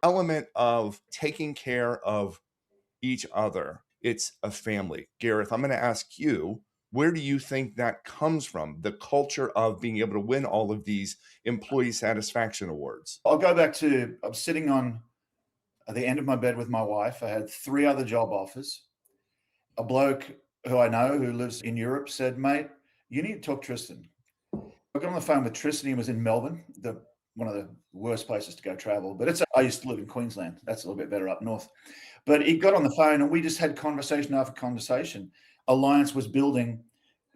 element of taking care of each other. It's a family. Gareth, I'm going to ask you, where do you think that comes from? The culture of being able to win all of these employee satisfaction awards. I'll go back to, I'm sitting on at the end of my bed with my wife. I had 3 other job offers. A bloke who I know who lives in Europe said, mate, you need to talk to Tristan. I got on the phone with Tristan. He was in Melbourne, one of the worst places to go travel. But I used to live in Queensland. That's a little bit better up north. But he got on the phone and we just had conversation after conversation. Alliance was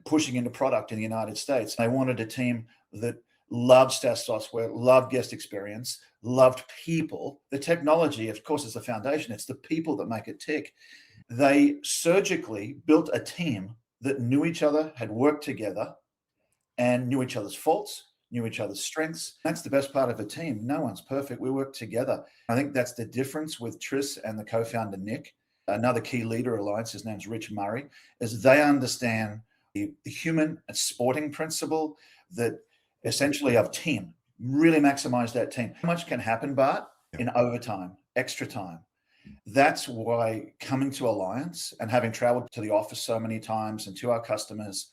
pushing into product in the United States. They wanted a team that loved SaaS software, loved guest experience, loved people. The technology, of course, is the foundation. It's the people that make it tick. They surgically built a team that knew each other, had worked together, and knew each other's faults, knew each other's strengths. That's the best part of a team. No one's perfect. We work together. I think that's the difference with Tris and the co-founder, Nick. Another key leader of Alliance, his name's Rich Murray, is they understand the human and sporting principle that essentially of team, really maximize that team. How much can happen, Bart, in overtime, extra time? That's why coming to Alliance and having traveled to the office so many times and to our customers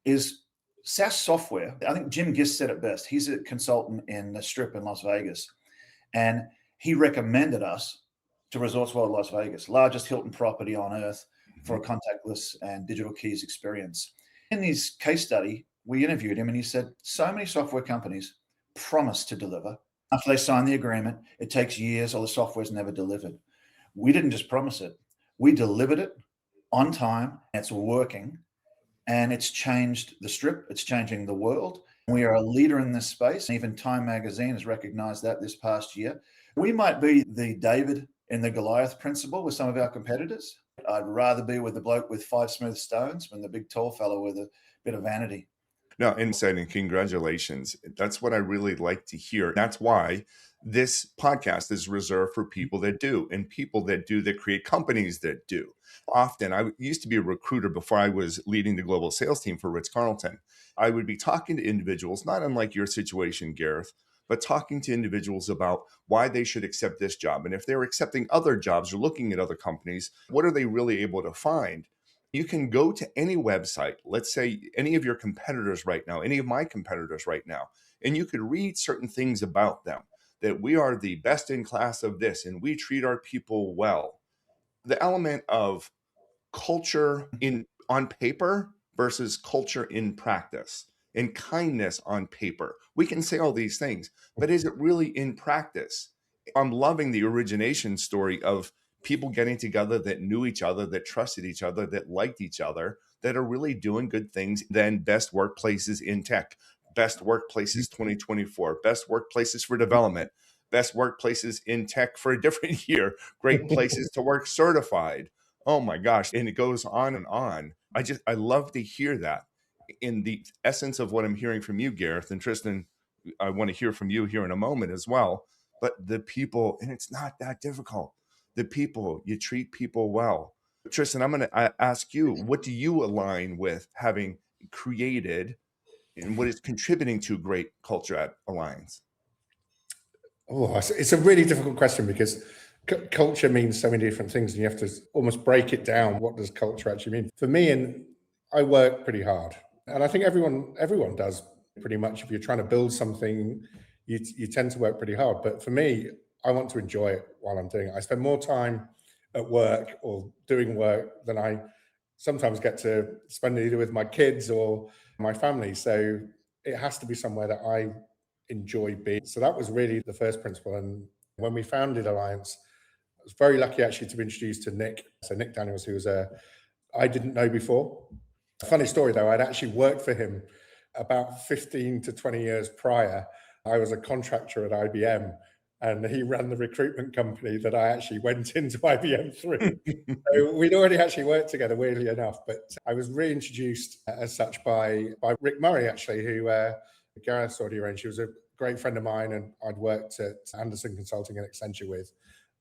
is SaaS software. I think Jim Gist said it best. He's a consultant in the Strip in Las Vegas, and he recommended us to Resorts World Las Vegas, largest Hilton property on earth for a contactless and digital keys experience. In his case study, we interviewed him and he said, so many software companies promise to deliver. After they sign the agreement, it takes years or the software's never delivered. We didn't just promise it. We delivered it on time. It's working. And it's changed the Strip. It's changing the world. We are a leader in this space. Even Time Magazine has recognized that this past year. We might be the David and the Goliath principle with some of our competitors. I'd rather be with the bloke with 5 smooth stones than the big tall fellow with a bit of vanity. No, insight and congratulations. That's what I really like to hear. That's why this podcast is reserved for people that do, and people that do, that create companies that do. Often, I used to be a recruiter before I was leading the global sales team for Ritz-Carlton. I would be talking to individuals, not unlike your situation, Gareth, but talking to individuals about why they should accept this job. And if they're accepting other jobs or looking at other companies, what are they really able to find? You can go to any website, let's say any of your competitors right now, any of my competitors right now, and you could read certain things about them, that we are the best in class of this and we treat our people well. The element of culture on paper versus culture in practice, and kindness on paper. We can say all these things, but is it really in practice? I'm loving the origination story of people getting together that knew each other, that trusted each other, that liked each other, that are really doing good things. Then best workplaces in tech, best workplaces 2024, best workplaces for development, best workplaces in tech for a different year, great places to work certified. Oh my gosh. And it goes on and on. I love to hear that. In the essence of what I'm hearing from you, Gareth, and Tristan, I want to hear from you here in a moment as well. But the people, and it's not that difficult. The people, you treat people well. Tristan, I'm going to ask you, what do you align with having created and what is contributing to great culture at Alliance? Oh, it's a really difficult question because culture means so many different things and you have to almost break it down. What does culture actually mean? For me, and I work pretty hard. And I think everyone does pretty much. If you're trying to build something, you tend to work pretty hard. But for me, I want to enjoy it while I'm doing it. I spend more time at work or doing work than I sometimes get to spend either with my kids or my family. So it has to be somewhere that I enjoy being. So that was really the first principle. And when we founded Alliance, I was very lucky actually to be introduced to Nick. So Nick Daniels, who was I didn't know before. Funny story though, I'd actually worked for him about 15 to 20 years prior. I was a contractor at IBM and he ran the recruitment company that I actually went into IBM through. So we'd already actually worked together, weirdly enough, but I was reintroduced as such by Rick Murray, actually, who Gareth's already arranged. He was a great friend of mine and I'd worked at Anderson Consulting and Accenture with.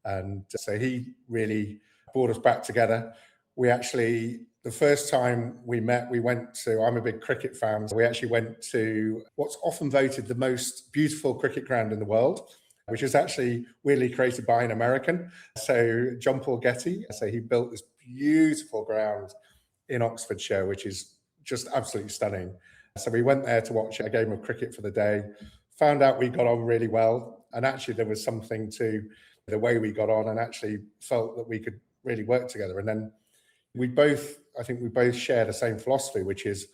And so he really brought us back together. We actually, the first time we met, we went to, I'm a big cricket fan, so we actually went to what's often voted the most beautiful cricket ground in the world. which is actually weirdly created by an American. So John Paul Getty, so he built this beautiful ground in Oxfordshire, which is just absolutely stunning. So we went there to watch a game of cricket for the day, found out we got on really well. And actually there was something to the way we got on, and actually felt that we could really work together. And then I think we both share the same philosophy, which is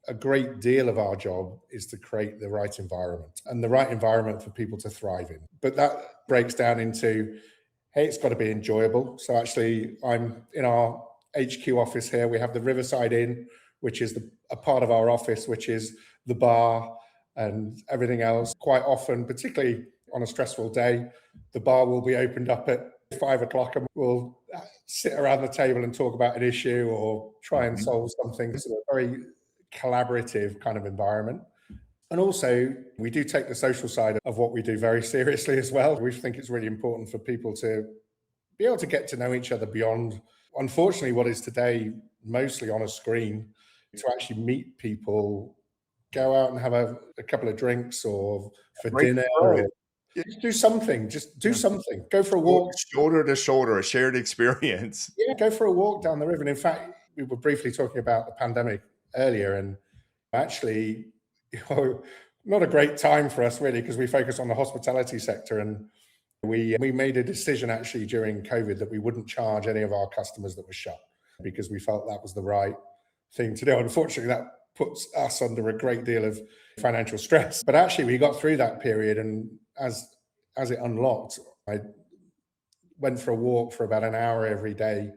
a great deal of our job is to create the right environment, and the right environment for people to thrive in. But that breaks down into, hey, it's got to be enjoyable. So actually, I'm in our HQ office here. We have the Riverside Inn, which is a part of our office, which is the bar and everything else. Quite often, particularly on a stressful day, the bar will be opened up at 5 o'clock and we'll sit around the table and talk about an issue or try and solve something. So a very collaborative kind of environment. And also, we do take the social side of what we do very seriously as well. We think it's really important for people to be able to get to know each other beyond, unfortunately, what is today mostly on a screen, to actually meet people, go out and have a couple of drinks or for dinner. Or just do something. Just do something. Go for a walk. Shoulder to shoulder, a shared experience. Yeah, go for a walk down the river. And in fact, we were briefly talking about the pandemic earlier, and actually, not a great time for us really, because we focus on the hospitality sector, and we made a decision actually during COVID that we wouldn't charge any of our customers that were shut, because we felt that was the right thing to do. Unfortunately, that puts us under a great deal of financial stress. But actually, we got through that period, and as it unlocked, I went for a walk for about an hour every day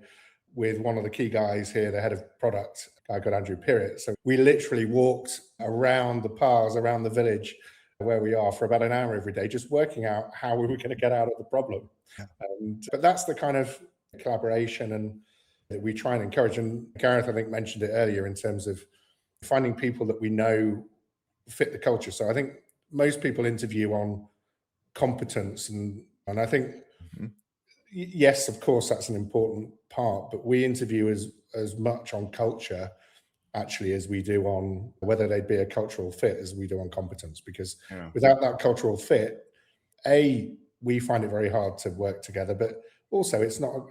with one of the key guys here, the head of product, a guy called Andrew Pirrett. So we literally walked around the paths, around the village where we are, for about an hour every day, just working out how we were going to get out of the problem. But that's the kind of collaboration and that we try and encourage. And Gareth, I think, mentioned it earlier in terms of finding people that we know fit the culture. So I think most people interview on competence, and I think yes, of course, that's an important part, but we interview as much on culture actually as we do on whether they'd be a cultural fit as we do on competence, because without that cultural fit, we find it very hard to work together, but also it's not,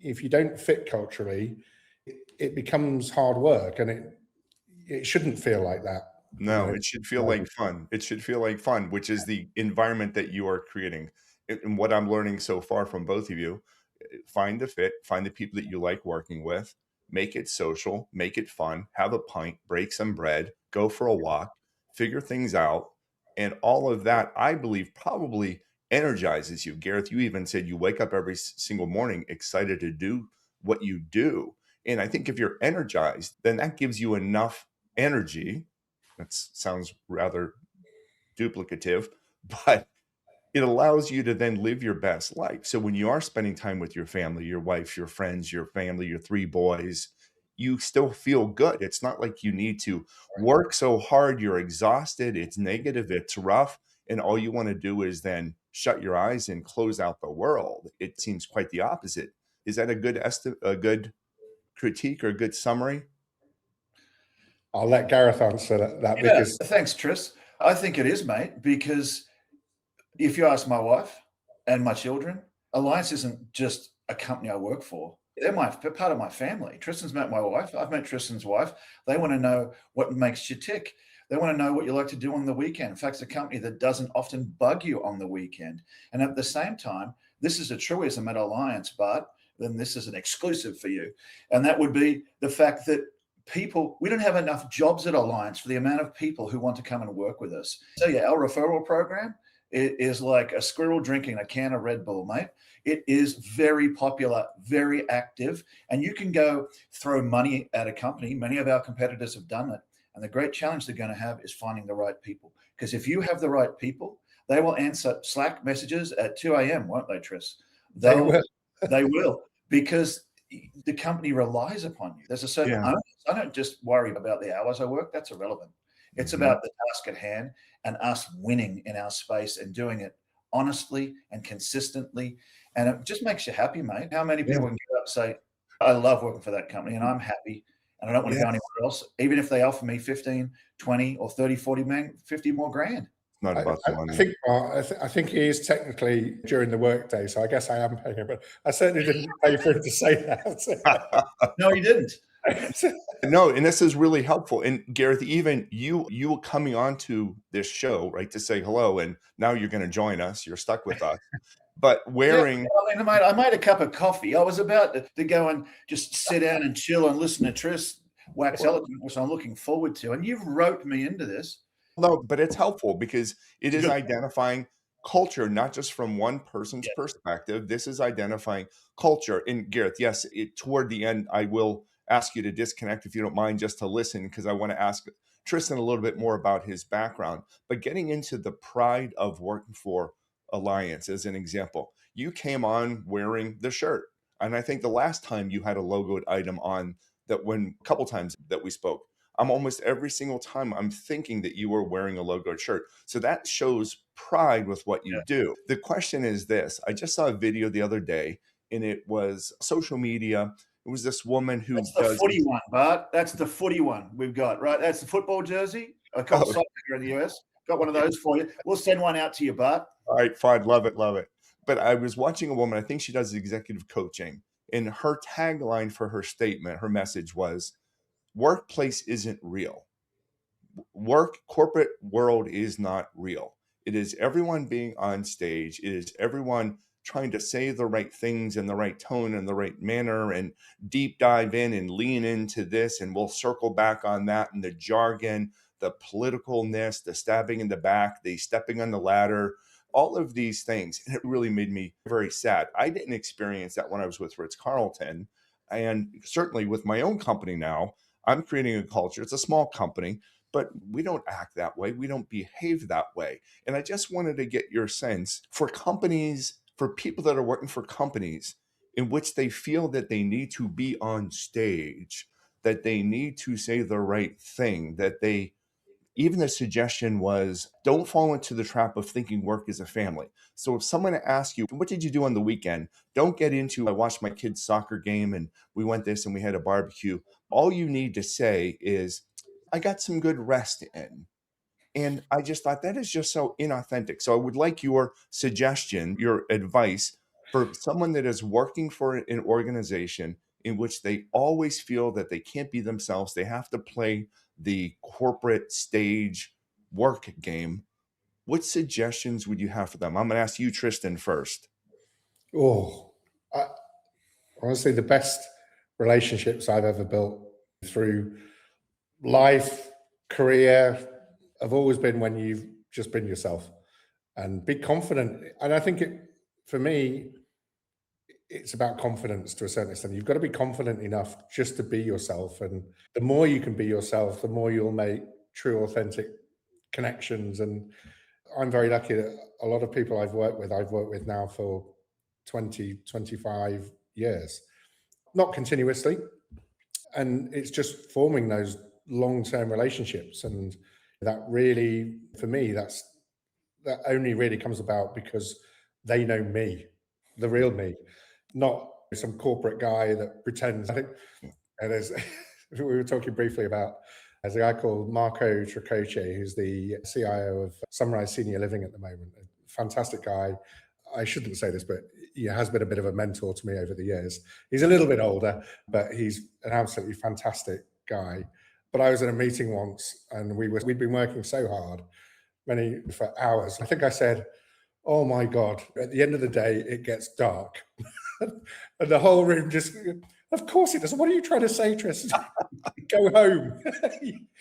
if you don't fit culturally, it becomes hard work, and it shouldn't feel like that. No, it should feel like fun. It should feel like fun, which is the environment that you are creating. And what I'm learning so far from both of you, find the fit, find the people that you like working with, make it social, make it fun, have a pint, break some bread, go for a walk, figure things out. And all of that, I believe, probably energizes you. Gareth, you even said you wake up every single morning excited to do what you do. And I think if you're energized, then that gives you enough energy. That sounds rather duplicative, but it allows you to then live your best life. So when you are spending time with your family, your wife, your friends, your family, your 3 boys, you still feel good. It's not like you need to work so hard, you're exhausted, it's negative, it's rough, and all you want to do is then shut your eyes and close out the world. It seems quite the opposite. Is that a good critique or a good summary? I'll let Gareth answer that because... Thanks, Tris. I think it is, mate, because if you ask my wife and my children, Alliance isn't just a company I work for. They're part of my family. Tristan's met my wife. I've met Tristan's wife. They want to know what makes you tick. They want to know what you like to do on the weekend. In fact, it's a company that doesn't often bug you on the weekend. And at the same time, this is a truism at Alliance, Bart, then this is an exclusive for you. And that would be the fact that we don't have enough jobs at Alliance for the amount of people who want to come and work with us. So yeah, our referral program is like a squirrel drinking a can of Red Bull, mate. It is very popular, very active, and you can go throw money at a company. Many of our competitors have done it. And the great challenge they're going to have is finding the right people. Because if you have the right people, they will answer Slack messages at 2 a.m., won't they, Tris? They will, because the company relies upon you. There's a certain onus. I don't just worry about the hours I work. That's irrelevant. It's about the task at hand and us winning in our space and doing it honestly and consistently. And it just makes you happy, mate. How many people can get up and say, I love working for that company and I'm happy and I don't want to go anywhere else, even if they offer me 15, 20 or 30, 40, 50 more grand. not about the money. I think he is technically during the workday, so I guess I am paying him, but I certainly didn't pay for him to say that. No, he didn't. No, and this is really helpful. And Gareth, even you coming onto this show, right, to say hello, and now you're going to join us. You're stuck with us. But wearing, yeah, I made a cup of coffee. I was about to go and just sit down and chill and listen to Tris wax eloquent, which I'm looking forward to. And you've roped me into this. no, but it's helpful because it is identifying culture, not just from one person's perspective. This is identifying culture. And Gareth, yes, toward the end, I will ask you to disconnect if you don't mind, just to listen, because I want to ask Tristan a little bit more about his background. But getting into the pride of working for Alliance as an example, you came on wearing the shirt. And I think the last time you had a logoed item on, that when a couple times that we spoke, almost every single time I'm thinking that you were wearing a logoed shirt. So that shows pride with what you do. The question is this: I just saw a video the other day, and it was social media. It was this woman who That's the footy one, Bart. That's the footy one we've got, right? That's the football jersey. I call soccer in the US. Got one of those for you. We'll send one out to you, Bart. All right, fine. Love it. Love it. But I was watching a woman, I think she does executive coaching, and her tagline for her statement, her message was, workplace isn't real. Corporate world is not real. It is everyone being on stage. It is everyone trying to say the right things in the right tone and the right manner, and deep dive in and lean into this. And we'll circle back on that, and the jargon, the politicalness, the stabbing in the back, the stepping on the ladder, all of these things. And it really made me very sad. I didn't experience that when I was with Ritz-Carlton. And certainly with my own company now, I'm creating a culture. It's a small company, but we don't act that way. We don't behave that way. And I just wanted to get your sense for companies, for people that are working for companies in which they feel that they need to be on stage, that they need to say the right thing, that they, even the suggestion was, don't fall into the trap of thinking work is a family. So if someone asks you, what did you do on the weekend? Don't get into, I watched my kid's soccer game and we went this and we had a barbecue. All you need to say is, I got some good rest in. And I just thought that is just so inauthentic. So I would like your suggestion, your advice for someone that is working for an organization in which they always feel that they can't be themselves. They have to play the corporate stage work game. What suggestions would you have for them? I'm going to ask you, Tristan, first. Honestly, the best relationships I've ever built through life, career, have always been when you've just been yourself and be confident. And I think for me, it's about confidence to a certain extent. You've got to be confident enough just to be yourself. And the more you can be yourself, the more you'll make true, authentic connections. And I'm very lucky that a lot of people I've worked with now for 20, 25 years, not continuously. And it's just forming those long-term relationships. And that really, for me, that only really comes about because they know me, the real me, not some corporate guy that pretends. I think, and as we were talking briefly about, there's a guy called Marco Tricoce, who's the CIO of Sunrise Senior Living at the moment. A fantastic guy. I shouldn't say this, but he has been a bit of a mentor to me over the years. He's a little bit older, but he's an absolutely fantastic guy. But I was in a meeting once and we'd been working so hard, for hours. I think I said, oh my God, at the end of the day, it gets dark. And the whole room just, of course it does. What are you trying to say, Tristan? Go home.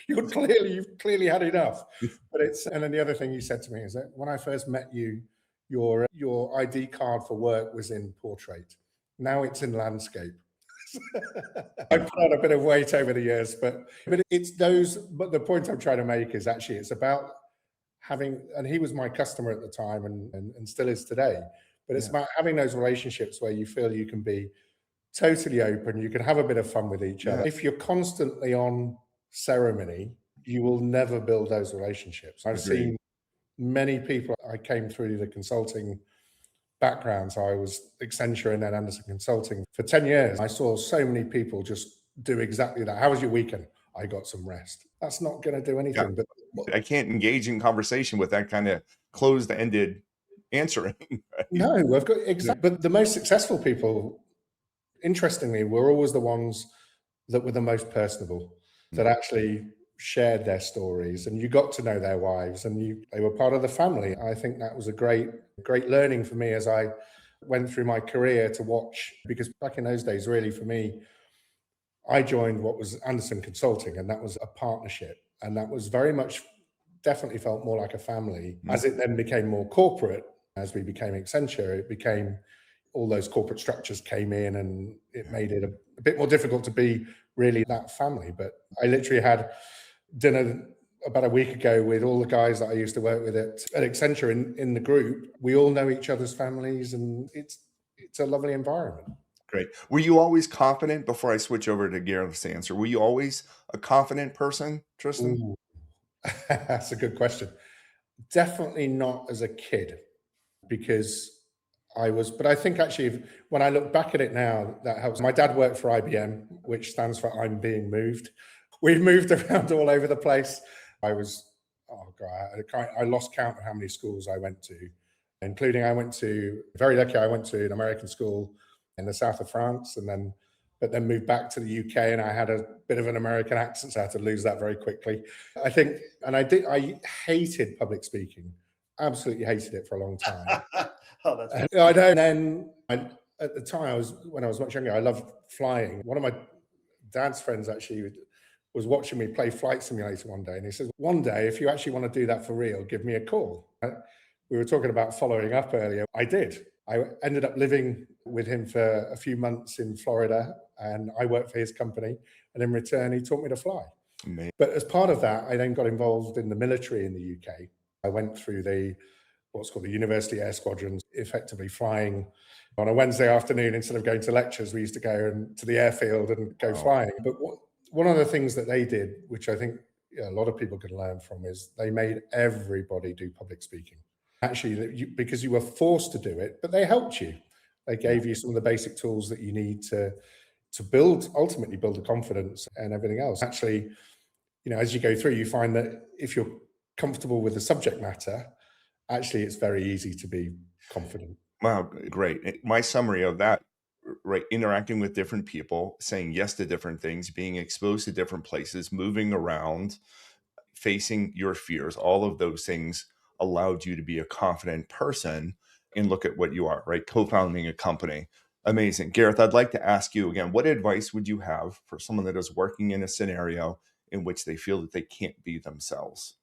You've clearly had enough. But and then the other thing you said to me is that when I first met you, your ID card for work was in portrait. Now it's in landscape. I put on a bit of weight over the years, but it's those. But the point I'm trying to make is actually it's about having, and he was my customer at the time and still is today. But it's about having those relationships where you feel you can be totally open, you can have a bit of fun with each other. If you're constantly on ceremony, you will never build those relationships. I've seen many people, I came through the consulting background, so I was Accenture and then Anderson Consulting for 10 years. I saw so many people just do exactly that. How was your weekend? I got some rest. That's not going to do anything. But I can't engage in conversation with that kind of closed-ended answering. Right? No, I've got exactly. But the most successful people, interestingly, were always the ones that were the most personable, that actually shared their stories, and you got to know their wives, and they were part of the family. I think that was a great learning for me as I went through my career to watch, because back in those days, really for me, I joined what was Anderson Consulting, and that was a partnership, and that was very much definitely felt more like a family. As it then became more corporate, as we became Accenture, it became all those corporate structures came in, and it made it a bit more difficult to be really that family. But I literally had dinner about a week ago with all the guys that I used to work with at Accenture in the group. We all know each other's families, and it's a lovely environment. Great. Were you always confident, before I switch over to Gareth's answer, were you always a confident person, Tristan? Ooh. That's a good question. Definitely not as a kid, because I was, but I think actually when I look back at it now, that helps. My dad worked for IBM, which stands for I'm being moved. We've moved around all over the place. I was, oh God, I lost count of how many schools I went to, including very lucky, I went to an American school in the south of France, but then moved back to the UK, and I had a bit of an American accent, so I had to lose that very quickly. I think, and I hated public speaking, absolutely hated it for a long time. Oh, that's I know. And then at the time, when I was much younger, I loved flying. One of my dad's friends actually was watching me play Flight Simulator one day, and he says, "One day, if you actually want to do that for real, give me a call." We were talking about following up earlier. I did. I ended up living with him for a few months in Florida, and I worked for his company. And in return, he taught me to fly. Amazing. But as part of that, I then got involved in the military in the UK. I went through what's called the University Air Squadrons, effectively flying on a Wednesday afternoon. Instead of going to lectures, we used to go to the airfield and go flying. But one of the things that they did, which I think a lot of people can learn from, is they made everybody do public speaking. Actually, because you were forced to do it, but they helped you. They gave you some of the basic tools that you need to ultimately build the confidence and everything else. Actually, as you go through, you find that if you're comfortable with the subject matter, actually, it's very easy to be confident. Wow, great. My summary of that, right, interacting with different people, saying yes to different things, being exposed to different places, moving around, facing your fears, all of those things allowed you to be a confident person and look at what you are, right? Co-founding a company. Amazing. Gareth, I'd like to ask you again, what advice would you have for someone that is working in a scenario in which they feel that they can't be themselves?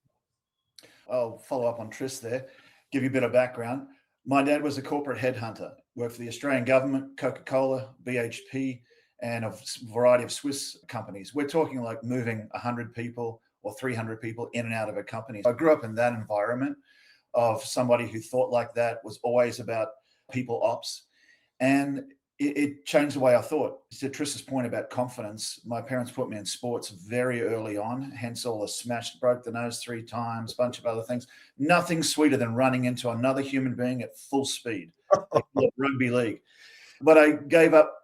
I'll follow up on Tris there, give you a bit of background. My dad was a corporate headhunter, worked for the Australian government, Coca-Cola, BHP, and a variety of Swiss companies. We're talking like moving 100 people or 300 people in and out of a company. I grew up in that environment of somebody who thought like that, was always about people ops. And it changed the way I thought. To Tris's point about confidence, my parents put me in sports very early on, hence all the broke the nose 3 times, a bunch of other things. Nothing sweeter than running into another human being at full speed, like rugby league. But I gave up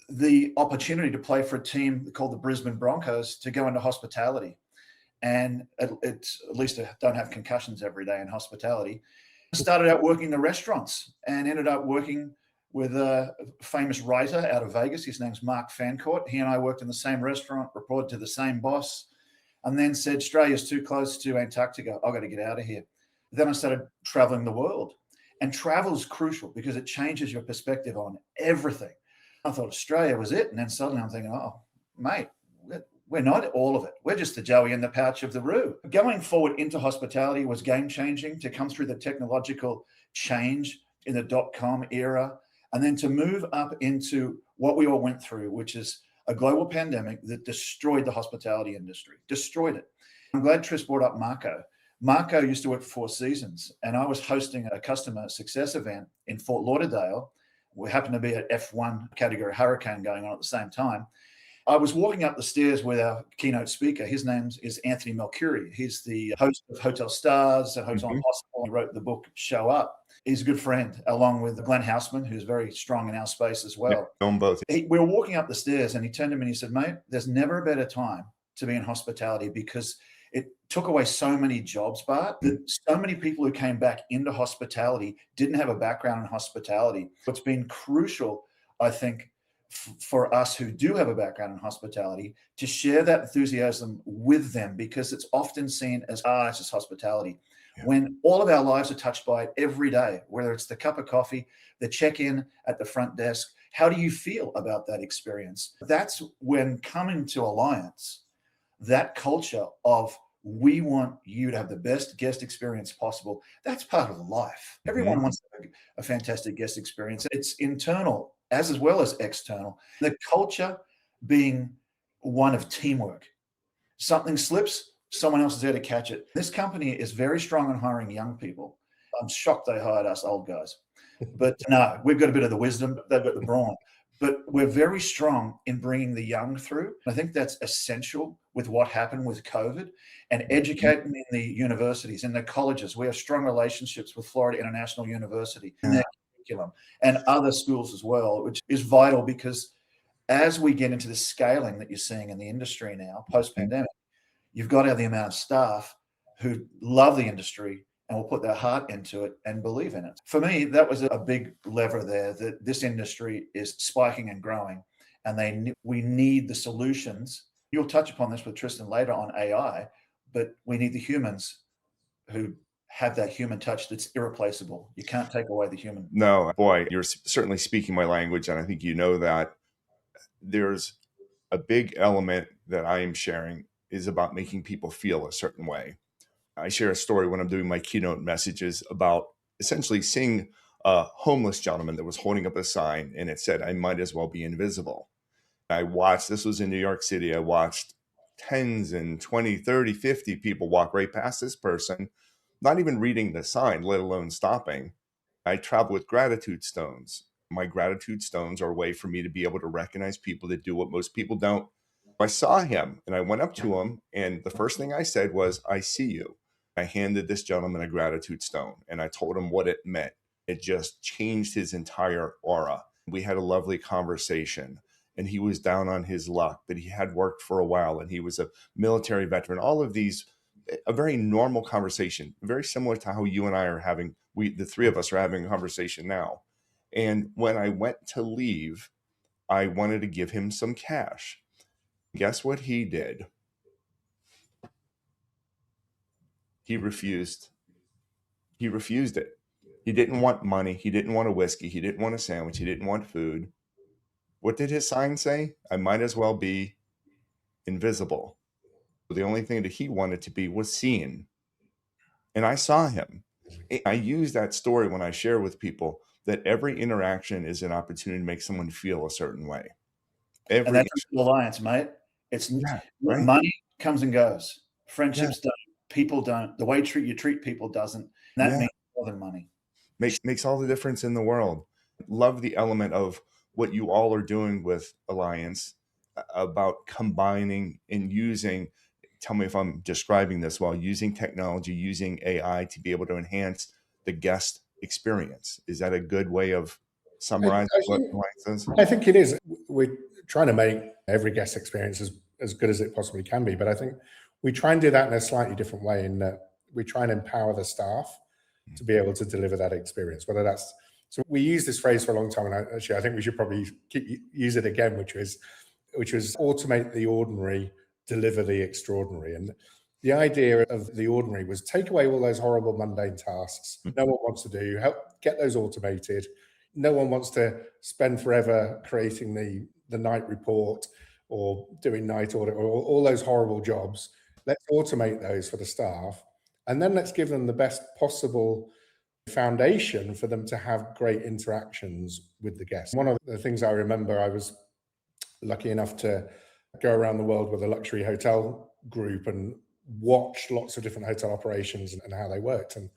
the opportunity to play for a team called the Brisbane Broncos to go into hospitality. And at least I don't have concussions every day in hospitality. I started out working the restaurants and ended up working with a famous writer out of Vegas. His name's Mark Fancourt. He and I worked in the same restaurant, reported to the same boss, and then said, Australia's too close to Antarctica. I've got to get out of here. Then I started traveling the world. And travel is crucial because it changes your perspective on everything. I thought Australia was it. And then suddenly I'm thinking, oh, mate, we're not all of it. We're just the Joey in the pouch of the Roo. Going forward into hospitality was game-changing, to come through the technological change in the .com era, and then to move up into what we all went through, which is a global pandemic that destroyed the hospitality industry, destroyed it. I'm glad Tris brought up Marco. Marco used to work for Four Seasons, and I was hosting a customer success event in Fort Lauderdale. We happened to be at F1 category hurricane going on at the same time. I was walking up the stairs with our keynote speaker. His name is Anthony Melcuri. He's the host of Hotel Stars and Hotel Impossible. He wrote the book Show Up. He's a good friend, along with Glenn Houseman, who's very strong in our space as well. Yeah, on both. We were walking up the stairs and he turned to me and he said, mate, there's never a better time to be in hospitality because It took away so many jobs, Bart, that so many people who came back into hospitality didn't have a background in hospitality. What's been crucial, I think, for us who do have a background in hospitality, to share that enthusiasm with them, because it's often seen as, it's just hospitality. Yeah. When all of our lives are touched by it every day, whether it's the cup of coffee, the check-in at the front desk, how do you feel about that experience? That's when coming to Alliance, that culture of we want you to have the best guest experience possible, that's part of life. Everyone wants a fantastic guest experience. It's internal as well as external. The culture being one of teamwork. Something slips, someone else is there to catch it. This company is very strong on hiring young people. I'm shocked they hired us old guys. But no, we've got a bit of the wisdom, they've got the brawn. But we're very strong in bringing the young through. I think that's essential with what happened with COVID, and educating in the universities, in the colleges. We have strong relationships with Florida International University in their curriculum and other schools as well, which is vital, because as we get into the scaling that you're seeing in the industry now, post-pandemic, you've got to have the amount of staff who love the industry and will put their heart into it and believe in it. For me, that was a big lever there, that this industry is spiking and growing, and we need the solutions. You'll touch upon this with Tristan later on AI, but we need the humans who have that human touch that's irreplaceable. You can't take away the human. No, boy, you're certainly speaking my language, and I think you know that. There's a big element that I am sharing is about making people feel a certain way. I share a story when I'm doing my keynote messages about essentially seeing a homeless gentleman that was holding up a sign, and it said, "I might as well be invisible." I watched, this was in New York City, I watched tens and 20, 30, 50 people walk right past this person, not even reading the sign, let alone stopping. I travel with gratitude stones. My gratitude stones are a way for me to be able to recognize people that do what most people don't. I saw him and I went up to him, and the first thing I said was, "I see you." I handed this gentleman a gratitude stone and I told him what it meant. It just changed his entire aura. We had a lovely conversation, and he was down on his luck, but he had worked for a while and he was a military veteran. All of these, a very normal conversation, very similar to how you and I are having, the three of us are having a conversation now. And when I went to leave, I wanted to give him some cash. Guess what he did? He refused. He refused it. He didn't want money. He didn't want a whiskey. He didn't want a sandwich. He didn't want food. What did his sign say? "I might as well be invisible." The only thing that he wanted to be was seen. And I saw him. I use that story when I share with people that every interaction is an opportunity to make someone feel a certain way. And that's the Alliance, mate. It's right. Money comes and goes. Friendships don't. People don't. The way you treat people doesn't. And that means more than money. Makes all the difference in the world. Love the element of what you all are doing with Alliance about combining and using, tell me if I'm describing this well, using technology, using AI to be able to enhance the guest experience. Is that a good way of summarizing what Alliance is? I think it is. We're trying to make every guest experience as good as it possibly can be, but I think we try and do that in a slightly different way, in that we try and empower the staff to be able to deliver that experience, whether that's, so we use this phrase for a long time, and I think we should probably use it again, which was automate the ordinary, deliver the extraordinary. And the idea of the ordinary was take away all those horrible mundane tasks no one wants to do, help get those automated. No one wants to spend forever creating the night report or doing night audit or all those horrible jobs. Let's automate those for the staff, and then let's give them the best possible foundation for them to have great interactions with the guests. One of the things I remember, I was lucky enough to go around the world with a luxury hotel group and watch lots of different hotel operations and how they worked, and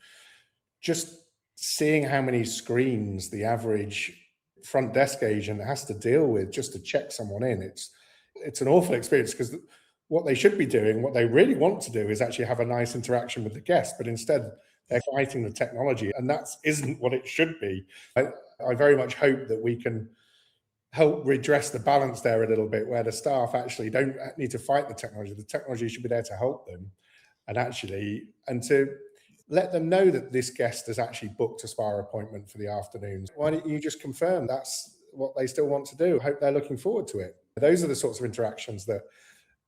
just seeing how many screens the average front desk agent has to deal with just to check someone in. It's an awful experience, because what they should be doing, what they really want to do, is actually have a nice interaction with the guest, but instead they're fighting the technology, and that isn't what it should be. I very much hope that we can help redress the balance there a little bit, where the staff actually don't need to fight the technology. The technology should be there to help them. and to let them know that this guest has actually booked a spa appointment for the afternoon. Why don't you just confirm that's what they still want to do? I hope they're looking forward to it. Those are the sorts of interactions that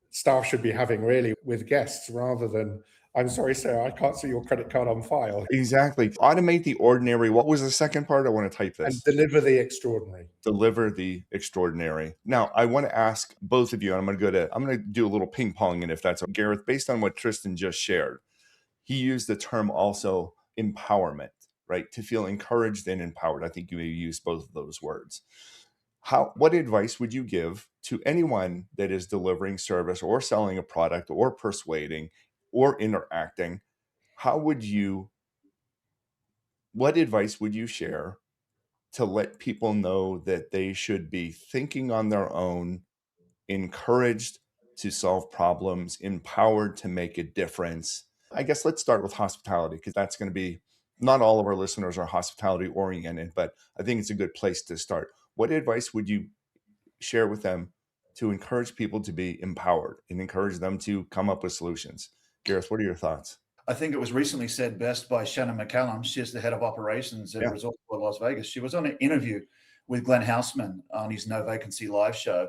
staff should be having really with guests, rather than, I'm sorry, sir, I can't see your credit card on file. Exactly. Automate the ordinary. What was the second part? I want to type this. And deliver the extraordinary. Deliver the extraordinary. Now, I want to ask both of you, and I'm going to do a little ping pong, and if that's okay. Gareth, based on what Tristan just shared, he used the term also empowerment, right? To feel encouraged and empowered. I think you may use both of those words. What advice would you give to anyone that is delivering service or selling a product or persuading or interacting? What advice would you share to let people know that they should be thinking on their own, encouraged to solve problems, empowered to make a difference? I guess let's start with hospitality, because that's going to be, not all of our listeners are hospitality oriented, but I think it's a good place to start. What advice would you share with them to encourage people to be empowered and encourage them to come up with solutions? Gareth, what are your thoughts? I think it was recently said best by Shannon McCallum. She's the head of operations at Resort World Las Vegas. She was on an interview with Glenn Houseman on his No Vacancy live show,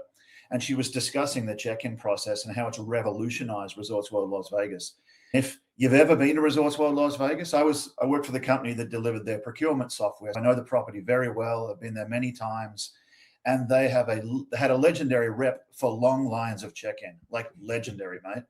and she was discussing the check-in process and how it's revolutionized Resorts World Las Vegas. If you've ever been to Resorts World Las Vegas, I worked for the company that delivered their procurement software. I know the property very well. I've been there many times, and they had a legendary rep for long lines of check-in, like legendary, mate.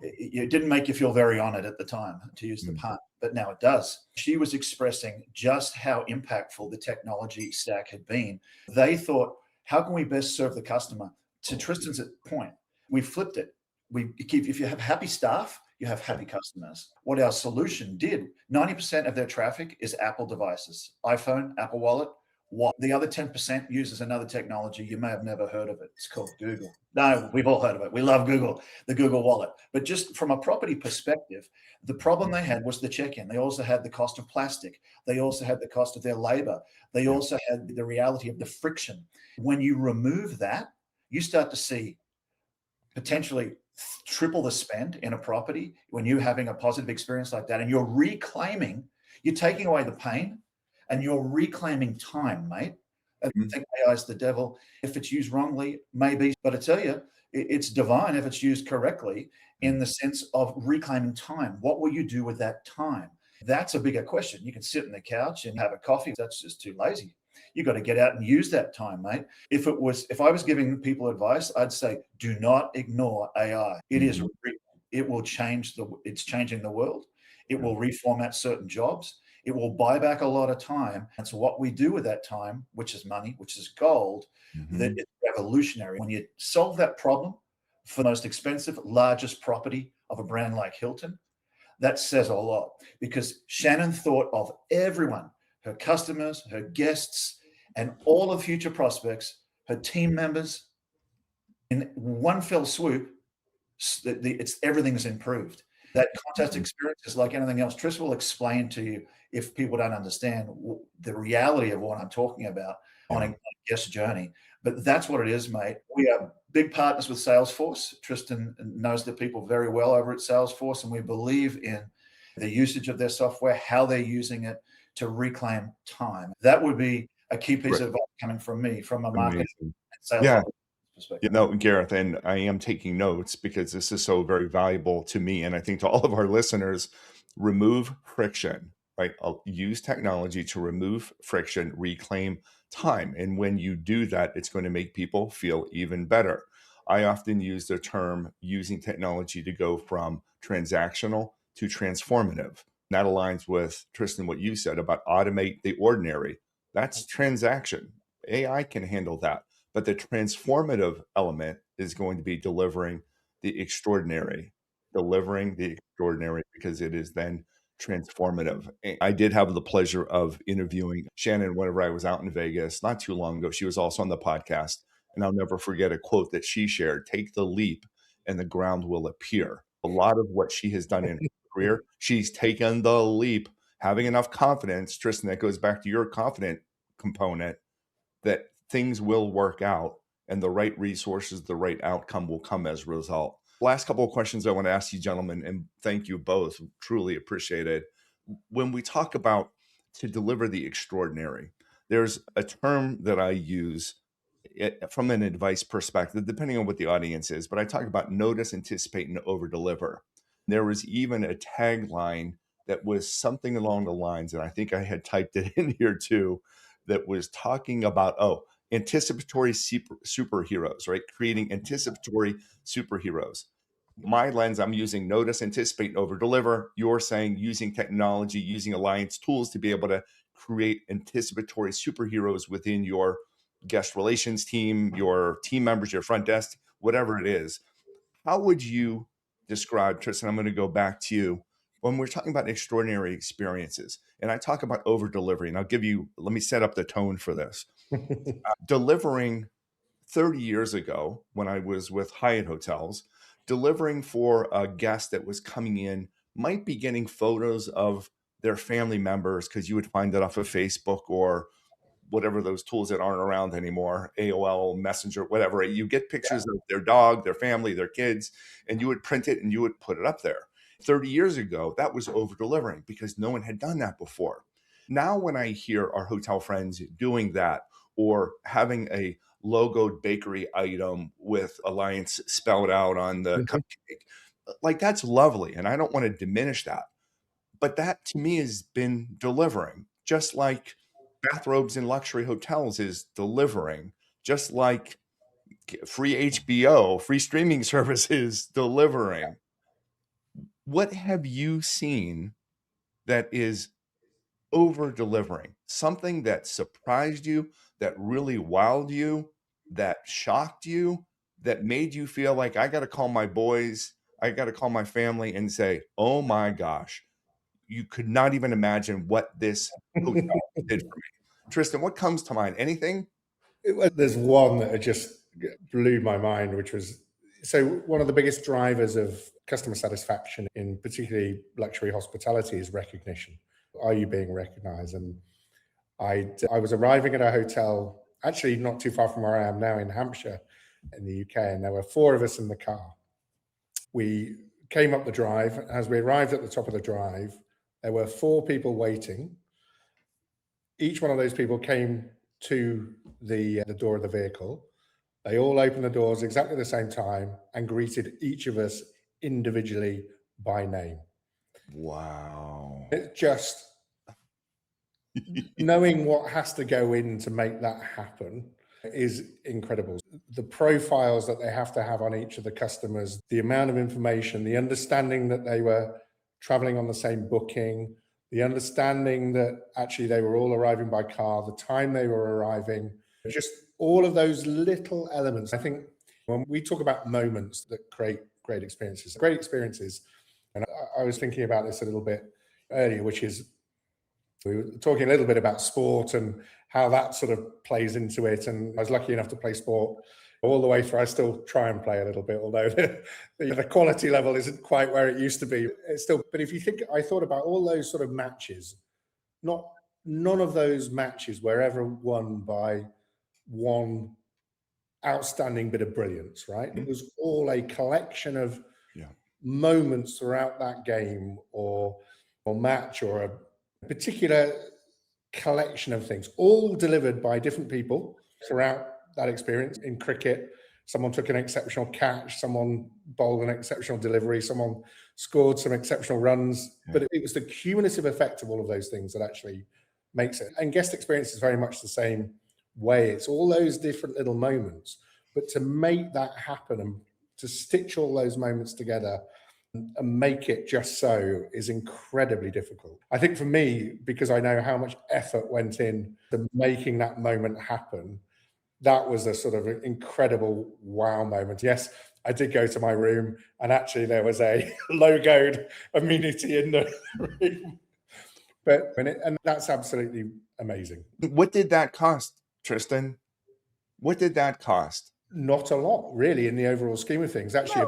It didn't make you feel very honored at the time, to use the pun, but now it does. She was expressing just how impactful the technology stack had been. They thought, how can we best serve the customer? To Tristan's point, we flipped it. If you have happy staff, you have happy customers. What our solution did, 90% of their traffic is Apple devices, iPhone, Apple Wallet. What the other 10% uses another technology. You may have never heard of it. It's called Google. No, we've all heard of it. We love Google, the Google Wallet. But just from a property perspective, the problem they had was the check-in. They also had the cost of plastic. They also had the cost of their labor. They also had the reality of the friction. When you remove that, you start to see potentially triple the spend in a property when you're having a positive experience like that, and you're taking away the pain, and you're reclaiming time, mate. I think AI is the devil. If it's used wrongly, maybe. But I tell you, it's divine if it's used correctly, in the sense of reclaiming time. What will you do with that time? That's a bigger question. You can sit on the couch and have a coffee. That's just too lazy. You got to get out and use that time, mate. If I was giving people advice, I'd say, do not ignore AI. It will change it's changing the world. It will reformat certain jobs. It will buy back a lot of time. And so what we do with that time, which is money, which is gold, that it's revolutionary. When you solve that problem for the most expensive, largest property of a brand like Hilton, that says a lot, because Shannon thought of everyone, her customers, her guests, and all of future prospects, her team members, in one fell swoop. Everything's improved. That contest experience is like anything else. Tris will explain to you, if people don't understand the reality of what I'm talking about on a guest journey. But that's what it is, mate. We are big partners with Salesforce. Tristan knows the people very well over at Salesforce, and we believe in the usage of their software, how they're using it to reclaim time. That would be a key piece of advice coming from me, from a marketing and sales perspective. No, Gareth, and I am taking notes because this is so very valuable to me, and I think to all of our listeners. Remove friction, right? I'll use technology to remove friction, reclaim time. And when you do that, it's going to make people feel even better. I often use the term using technology to go from transactional to transformative. That aligns with, Tristan, what you said about automate the ordinary. That's transaction. AI can handle that. But the transformative element is going to be delivering the extraordinary, because it is then transformative. I did have the pleasure of interviewing Shannon whenever I was out in Vegas not too long ago. She was also on the podcast, and I'll never forget a quote that she shared: "Take the leap and the ground will appear." A lot of what she has done in her career, she's taken the leap, having enough confidence. Tristan, that goes back to your confident component, that things will work out and the right resources, the right outcome will come as a result. Last couple of questions I want to ask you, gentlemen, and thank you both. Truly appreciate it. When we talk about to deliver the extraordinary, there's a term that I use from an advice perspective, depending on what the audience is, but I talk about notice, anticipate, and over deliver. There was even a tagline that was something along the lines, and I think I had typed it in here too, that was talking about, anticipatory superheroes, right? Creating anticipatory superheroes. My lens, I'm using notice, anticipate, and over deliver. You're saying using technology, using Alliance tools to be able to create anticipatory superheroes within your guest relations team, your team members, your front desk, whatever it is. How would you describe, Tristan? I'm going to go back to you. When we're talking about extraordinary experiences, and I talk about over delivery, and let me set up the tone for this. Delivering 30 years ago, when I was with Hyatt Hotels, delivering for a guest that was coming in, might be getting photos of their family members, because you would find that off of Facebook or whatever those tools that aren't around anymore, AOL, Messenger, whatever. You get pictures of their dog, their family, their kids, and you would print it and you would put it up there. 30 years ago, that was over delivering because no one had done that before. Now, when I hear our hotel friends doing that or having a logoed bakery item with Alliance spelled out on the cupcake, like that's lovely. And I don't want to diminish that. But that to me has been delivering, just like bathrobes in luxury hotels is delivering, just like free HBO, free streaming services delivering. What have you seen that is over delivering? Something that surprised you, that really wowed you, that shocked you, that made you feel like I got to call my boys, I got to call my family and say, oh my gosh, you could not even imagine what this hotel did for me. Tristan, what comes to mind? Anything? There's one that just blew my mind, which was, so one of the biggest drivers of customer satisfaction in particularly luxury hospitality is recognition. Are you being recognized? And I was arriving at a hotel, actually not too far from where I am now in Hampshire in the UK, and there were 4 of us in the car. We came up the drive. As we arrived at the top of the drive, there were 4 people waiting. Each one of those people came to the door of the vehicle. They all opened the doors exactly the same time and greeted each of us individually by name. Wow. It's just knowing what has to go in to make that happen is incredible. The profiles that they have to have on each of the customers, the amount of information, the understanding that they were traveling on the same booking, the understanding that actually they were all arriving by car, the time they were arriving, just all of those little elements. I think when we talk about moments that create great experiences, and I was thinking about this a little bit earlier, which is we were talking a little bit about sport and how that sort of plays into it. And I was lucky enough to play sport all the way through. I still try and play a little bit, although the quality level isn't quite where it used to be. It's still, but if you think, I thought about all those sort of matches, none of those matches were ever won by one outstanding bit of brilliance, right? It was all a collection of moments throughout that game or match or a particular collection of things, all delivered by different people throughout that experience. In cricket, someone took an exceptional catch, someone bowled an exceptional delivery, someone scored some exceptional runs, but it was the cumulative effect of all of those things that actually makes it. And guest experience is very much the same way. It's all those different little moments, but to make that happen and to stitch all those moments together and make it just so is incredibly difficult. I think for me, because I know how much effort went in to making that moment happen, that was a sort of incredible wow moment. Yes, I did go to my room and actually there was a logoed amenity in the room. And that's absolutely amazing. What did that cost, Tristan? What did that cost? Not a lot, really, in the overall scheme of things. Actually, a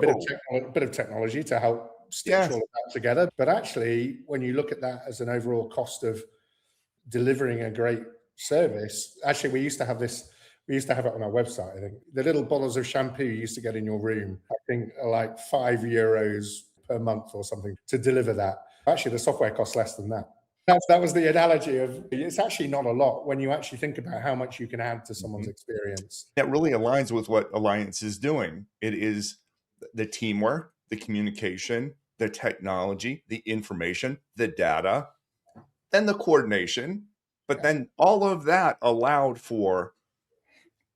bit of technology to help stitch all of that together. But actually, when you look at that as an overall cost of delivering a great service, actually, we used to have this We used to have it on our website. I think the little bottles of shampoo you used to get in your room, I think, are like €5 per month or something to deliver that. Actually, the software costs less than that. That was the analogy of, it's actually not a lot when you actually think about how much you can add to someone's experience. That really aligns with what Alliance is doing. It is the teamwork, the communication, the technology, the information, the data, then the coordination. But then all of that allowed for,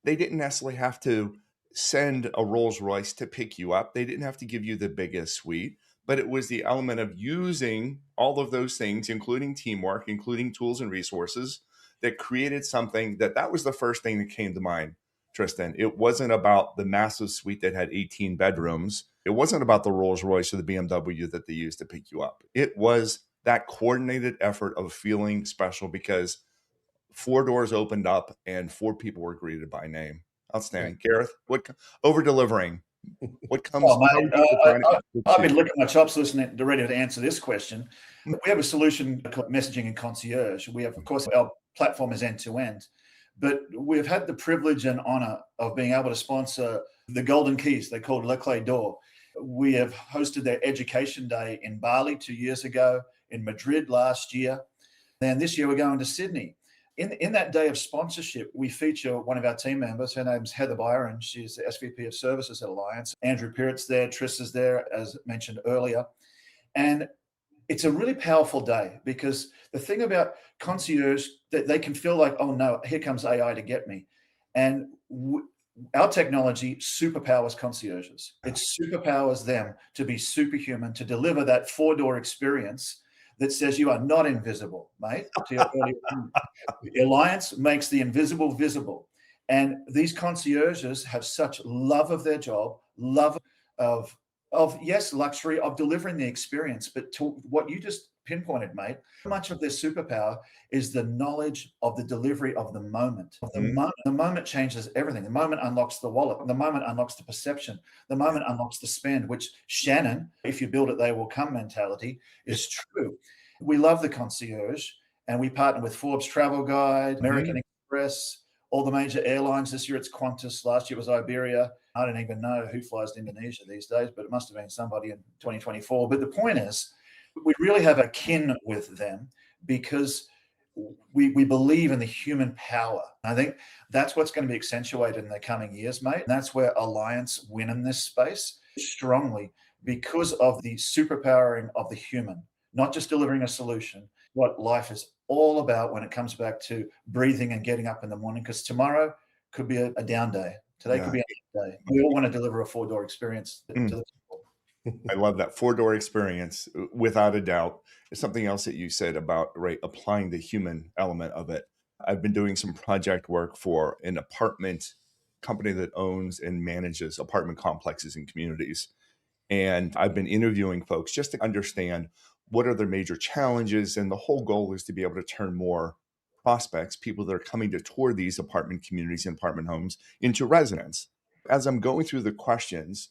they didn't necessarily have to send a Rolls Royce to pick you up. They didn't have to give you the biggest suite, but it was the element of using all of those things, including teamwork, including tools and resources, that created something that was the first thing that came to mind, Tristan. It wasn't about the massive suite that had 18 bedrooms. It wasn't about the Rolls Royce or the BMW that they used to pick you up. It was that coordinated effort of feeling special because 4 doors opened up and 4 people were greeted by name. Outstanding. Gareth, what over delivering? What comes? Oh, mate, I've been licking my chops listening to ready to answer this question. We have a solution called messaging and concierge. We have, of course, our platform is end to end, but we've had the privilege and honor of being able to sponsor the Golden Keys. They're called Le Clé d'Or. We have hosted their education day in Bali 2 years ago, in Madrid last year. Then this year we're going to Sydney. In that day of sponsorship, we feature one of our team members. Her name's Heather Byron. She's the SVP of Services at Alliance. Andrew Pirrett's there. Triss is there, as mentioned earlier. And it's a really powerful day because the thing about concierge, that they can feel like, oh no, here comes AI to get me. And our technology superpowers concierges. It superpowers them to be superhuman, to deliver that 4-door experience that says you are not invisible, mate. The Alliance makes the invisible visible. And these concierges have such love of their job, love of yes, luxury, of delivering the experience. But to what you just pinpointed, mate, much of their superpower is the knowledge of the delivery of the moment. The moment changes everything. The moment unlocks the wallet. The moment unlocks the perception. The moment unlocks the spend, which Shannon, if you build it, they will come mentality, is true. We love the concierge, and we partner with Forbes Travel Guide, American Express, all the major airlines. This year it's Qantas. Last year it was Iberia. I don't even know who flies to Indonesia these days, but it must have been somebody in 2024. But the point is, we really have a kin with them because we believe in the human power. I think that's what's going to be accentuated in the coming years, mate. And that's where Alliance win in this space strongly because of the superpowering of the human, not just delivering a solution, what life is all about when it comes back to breathing and getting up in the morning, because tomorrow could be a down day. Today could be a down day. We all want to deliver a 4-door experience to the people. I love that 4-door experience, without a doubt. It's something else that you said about applying the human element of it. I've been doing some project work for an apartment company that owns and manages apartment complexes and communities. And I've been interviewing folks just to understand what are their major challenges. And the whole goal is to be able to turn more prospects, people that are coming to tour these apartment communities and apartment homes, into residents. As I'm going through the questions,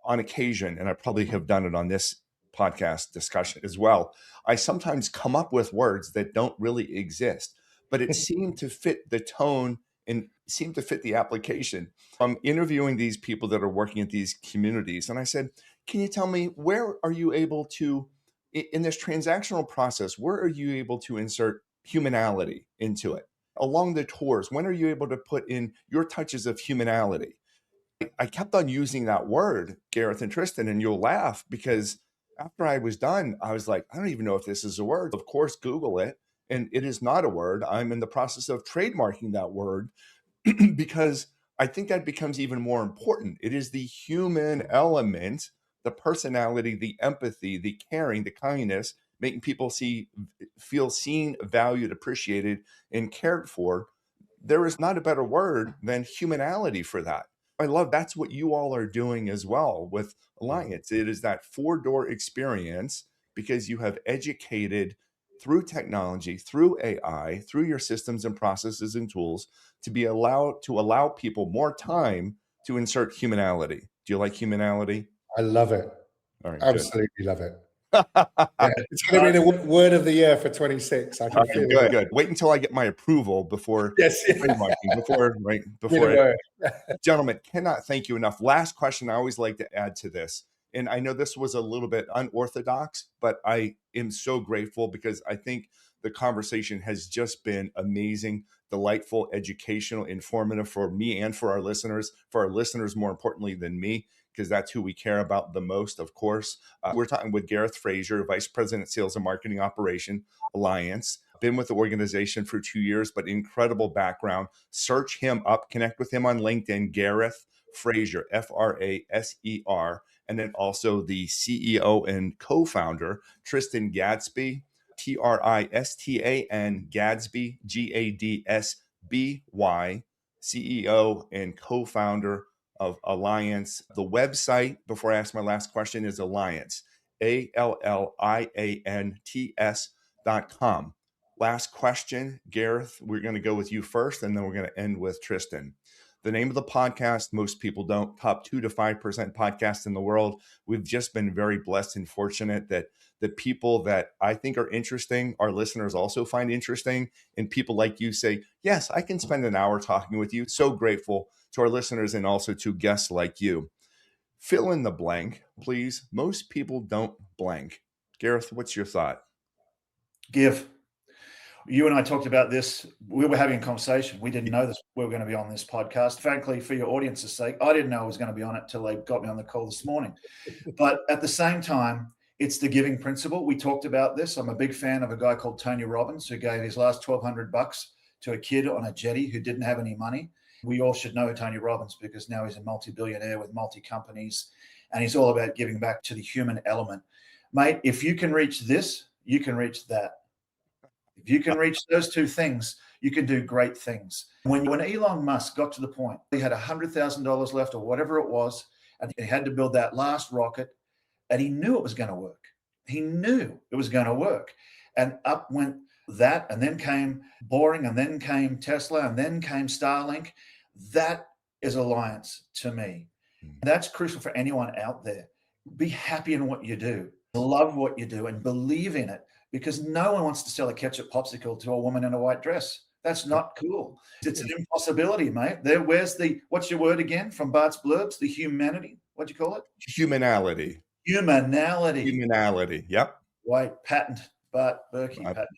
on occasion, and I probably have done it on this podcast discussion as well, I sometimes come up with words that don't really exist, but it seemed to fit the tone and seemed to fit the application. I'm interviewing these people that are working at these communities, and I said, can you tell me, where are you able to, in this transactional process, where are you able to insert humanality into it? Along the tours, when are you able to put in your touches of humanality? I kept on using that word, Gareth and Tristan, and you'll laugh because after I was done, I was like, I don't even know if this is a word. Of course, Google it. And it is not a word. I'm in the process of trademarking that word because I think that becomes even more important. It is the human element, the personality, the empathy, the caring, the kindness, making people feel seen, valued, appreciated, and cared for. There is not a better word than humanality for that. I love that's what you all are doing as well with Alliance. It is that 4-door experience because you have educated through technology, through AI, through your systems and processes and tools to allow people more time to insert humanality. Do you like humanality? I love it. All right, absolutely good. Love it. Yeah, it's going to be the word of the year for 26. I can feel it. Good. Wait until I get my approval before Yes. before gentlemen, cannot thank you enough. Last question I always like to add to this. And I know this was a little bit unorthodox, but I am so grateful because I think the conversation has just been amazing, delightful, educational, informative for me and for our listeners more importantly than me, because that's who we care about the most, of course. We're talking with Gareth Fraser, Vice President, Sales and Marketing Operation, Alliance. Been with the organization for 2 years, but incredible background. Search him up, connect with him on LinkedIn, Gareth Fraser, Fraser, and then also the CEO and co-founder, Tristan Gadsby, Tristan Gadsby, Gadsby, CEO and co-founder of Alliance. The website, before I ask my last question, is Alliance, ALLIANTS.com. Last question, Gareth, we're going to go with you first, and then we're going to end with Tristan. The name of the podcast, most people don't, top 2 to 5% podcast in the world. We've just been very blessed and fortunate that the people that I think are interesting, our listeners also find interesting, and people like you say, yes, I can spend an hour talking with you. So grateful to our listeners and also to guests like you. Fill in the blank, please. Most people don't blank. Gareth, what's your thought? Give. You and I talked about this. We were having a conversation. We didn't know this. We were going to be on this podcast. Frankly, for your audience's sake, I didn't know I was going to be on it till they got me on the call this morning. But at the same time, it's the giving principle. We talked about this. I'm a big fan of a guy called Tony Robbins, who gave his last $1,200 to a kid on a jetty who didn't have any money. We all should know Tony Robbins because now he's a multi-billionaire with multi-companies, and he's all about giving back to the human element. Mate, if you can reach this, you can reach that. If you can reach those two things, you can do great things. When Elon Musk got to the point, he had $100,000 left or whatever it was, and he had to build that last rocket, and he knew it was going to work. He knew it was going to work. And up went that, and then came Boring, and then came Tesla, and then came Starlink. That is Alliance to me. That's crucial for anyone out there. Be happy in what you do. Love what you do and believe in it. Because no one wants to sell a ketchup popsicle to a woman in a white dress. That's not cool. It's an impossibility, mate. Where's what's your word again from Bart's blurbs? The humanity. What'd you call it? Humanality. Yep. White patent, Bart Berkey patent.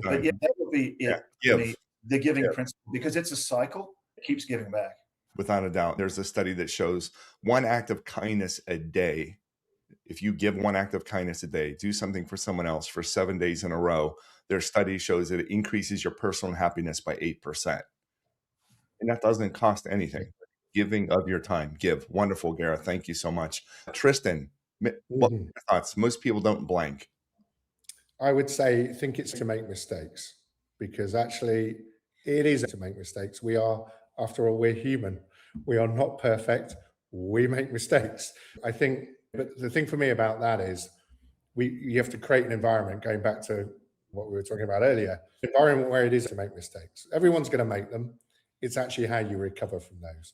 But yeah, that would be it. Give. The giving principle, because it's a cycle. It keeps giving back. Without a doubt. There's a study that shows one act of kindness a day. If you give one act of kindness a day, do something for someone else for 7 days in a row, their study shows that it increases your personal happiness by 8%. And that doesn't cost anything. Giving of your time. Give. Wonderful, Gareth. Thank you so much. Tristan, what are your thoughts? Most people don't blank. I would say, think it's to make mistakes, because actually it is to make mistakes. We are, after all, we're human. We are not perfect. We make mistakes. I think. But the thing for me about that is you have to create an environment, going back to what we were talking about earlier, an environment where it is to make mistakes. Everyone's going to make them. It's actually how you recover from those.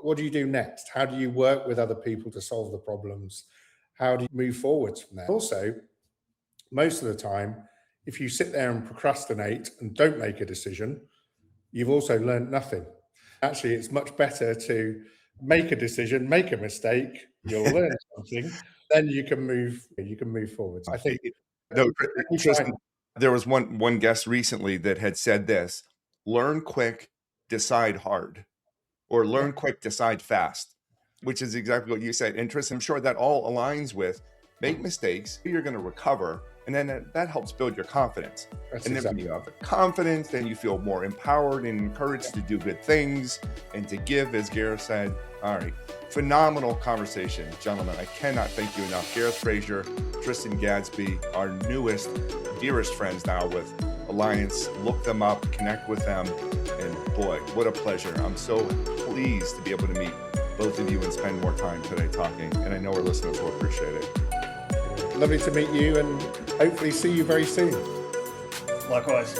What do you do next? How do you work with other people to solve the problems? How do you move forwards from there? Also, most of the time, if you sit there and procrastinate and don't make a decision, you've also learned nothing. Actually, it's much better to make a decision, make a mistake, you'll learn something, then you can move forward. I think Tristan, there was one guest recently that had said this: learn quick, decide hard, or learn quick, decide fast, which is exactly what you said. And Tristan, I'm sure that all aligns with make mistakes, you're going to recover, and then that helps build your confidence. Then when you have the confidence, then you feel more empowered and encouraged to do good things and to give, as Gareth said. All right. Phenomenal conversation, gentlemen. I cannot thank you enough. Gareth Fraser, Tristan Gadsby, our newest, dearest friends now with Alliance. Look them up, connect with them, and boy, what a pleasure. I'm so pleased to be able to meet both of you and spend more time today talking, and I know our listeners will appreciate it. Lovely to meet you, and hopefully see you very soon. Likewise.